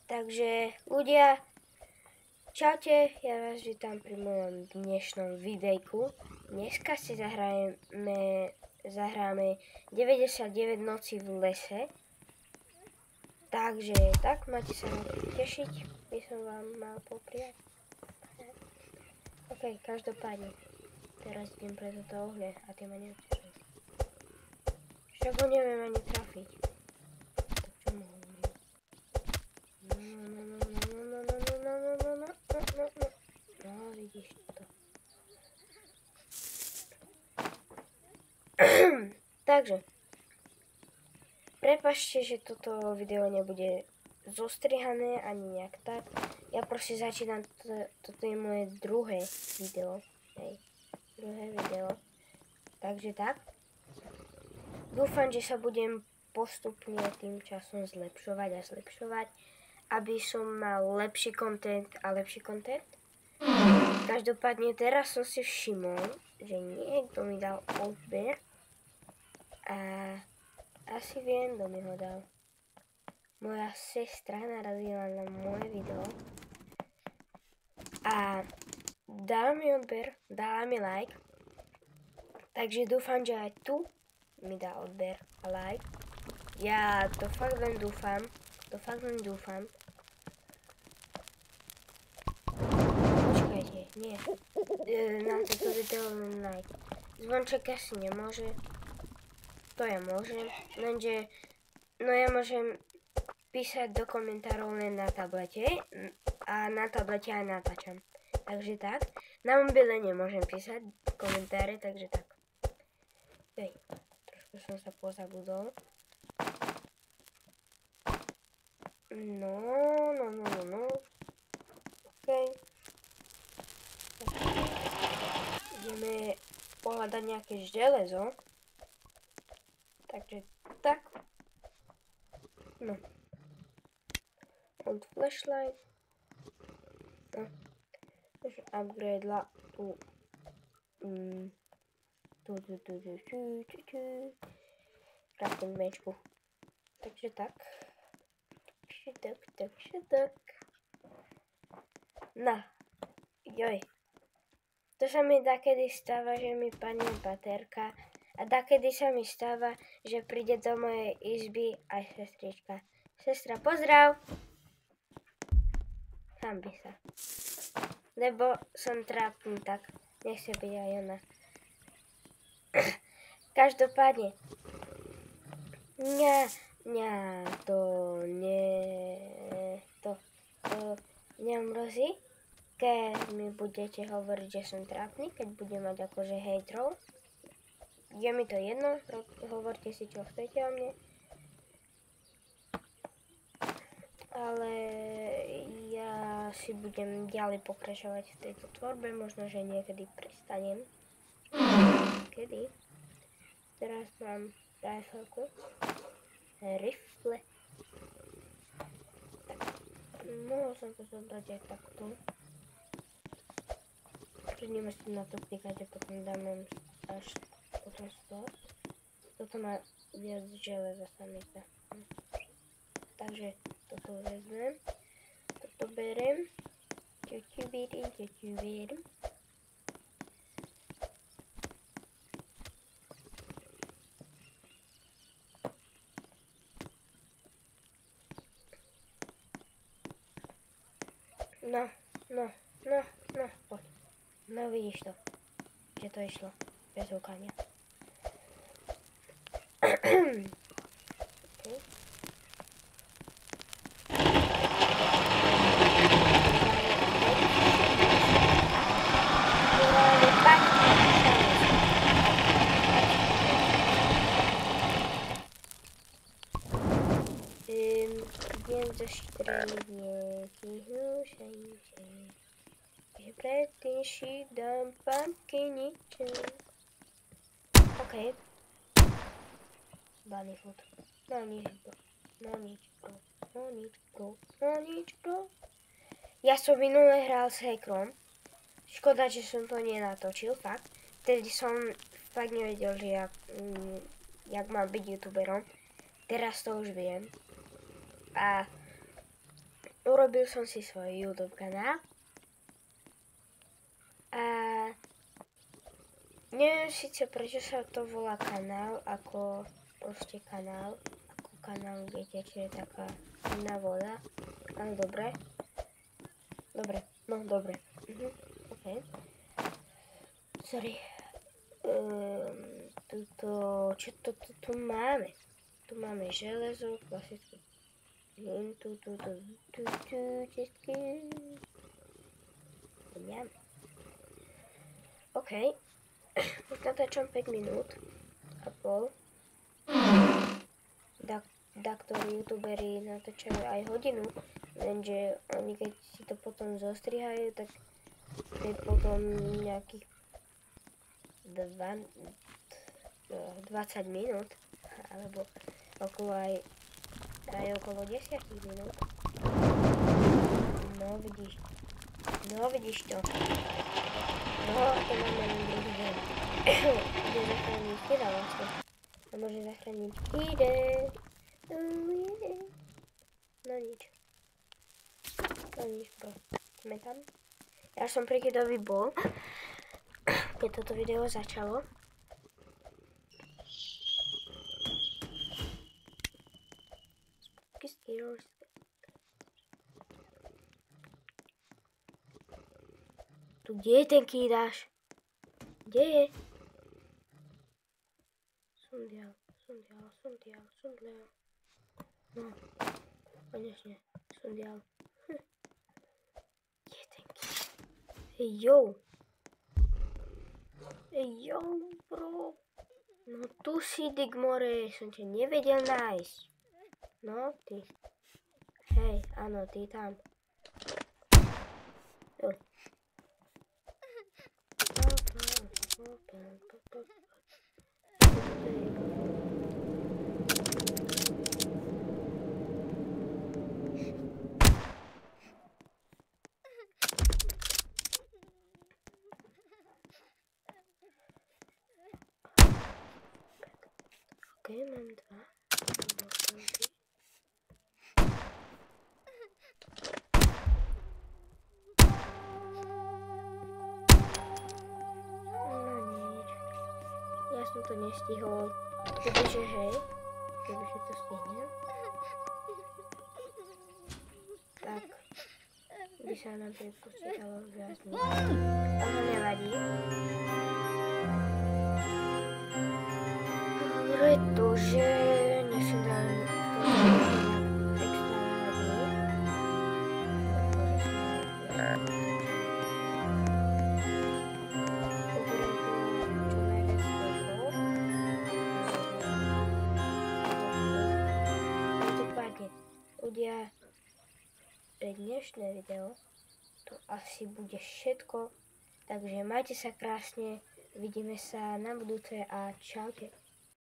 Takže ľudia, čaute, ja vás vítam pri mojom dnešnom videjku. Dneska si zahráme 99 nocí v lese. Takže tak, máte sa na to tešiť, by som vám mal popriať. OK, každopádne, teraz idem pre toto ohne a tie ma neobťažujú. Však ho neviem ani trafiť. Tak čo mu hovorím? No, vidíš to. Takže, prepáčte, že toto video nebude zostrihané ani nejak tak. Ja proste začínam, toto je moje druhé video. Hej, druhé video. Takže tak. Dúfam, že sa budem postupne tým časom zlepšovať, aby som mal lepší content a lepší content. Každopádne teraz som si všimol, že niekto mi dal odber a asi viem, kto mi ho dal. Moja sestra narazila na moje video a dala mi odber, dala mi like, takže dúfam, že aj tu mi dá odber a like. Ja to fakt len dúfam, Počkajte, nie. Na toto video len like. Zvonček asi nemôže. To ja môžem, lenže no ja môžem písať do komentárov len na tablete a na tablete aj natáčam. Takže tak. Na mobile nemôžem písať komentáre, takže tak. Hej, trošku som sa pozabudol. No. OK. Ideme pohľadať nejaké železo. Takže tak. No. Hold flashlight. No. Takže upgradela tu. Crafting mečku. Takže tak. Tak. No. Joj. To sa mi dakedy stáva, že mi padne baterka. A dakedy sa mi stáva, že príde do mojej izby aj sestrička. Sestra, pozdrav! Hanbi sa. Lebo som trápny, tak nechce byť aj ona. Každopádne. To nemrozí, keď mi budete hovoriť, že som trápny, keď budem mať akože hejtrov. Je mi to jedno, hovorte si, čo chcete o mne. Ale ja si budem ďalej pokračovať v tejto tvorbe, možno, že niekedy prestanem. Kedy? Teraz mám rifleku. Rifle. Tak, mohol som to zobrať aj takto. Kľudne si na to klikať a potom dám až potom stop. Toto má viac železa sa mi zdá. Takže toto vezmem. Toto berem. Toto berem. No, poď. No vidíš to, že to išlo bez húkania. Okay. Idem zaštriť nejaký húšajúšaj. Že predtým si dám pumpkiniček. OK. Bunny food. No nič, bro. Ja som minule hral s hackerom. Škoda, že som to nenatočil, fakt. Vtedy som fakt nevedel, že jak mám byť youtuberom. Teraz to už viem. A urobil som si svoj YouTube kanál. A neviem síce prečo sa to volá kanál, ako proste kanál. Ako kanál, viete, či je taká iná voda. Ale dobre. Dobre, no dobre. OK. Sorry. Čo to tu máme? Tu máme železo, klasický plyn, čistky. OK. Už natáčam 5 minút a pol. Daktori youtuberi natáčajú aj hodinu, lenže oni keď si to potom zostrihajú, tak to je potom nejakých 20 minút, alebo okolo aj okolo 10 minút. No vidíš to. No, to máme len druhý deň. Ide zachrániť teda vlastne. A môže zachrániť ide. No nič, bro. Sme tam. Ja som prekydový bol, keď toto video začalo. Tu kde je ten kýdaš? Kde je? Sundial. No, konečne. Sundial. Kde je ten kýdaš? Hej, jo, bro. No tu si, Digmore, som ťa nevedel nájsť. No, ty. Hej, áno, ty tam. Jo. OK, mám 2. Ja som to nestihol. Kebyže hej. Kebyže to stihnem. Tak. By sa nám prepočítalo viac minút. Ale nevadí. Pretože nechcem dám extra nevadí. Ľudia, pre dnešné video to asi bude všetko, takže majte sa krásne, vidíme sa na budúce a čaute.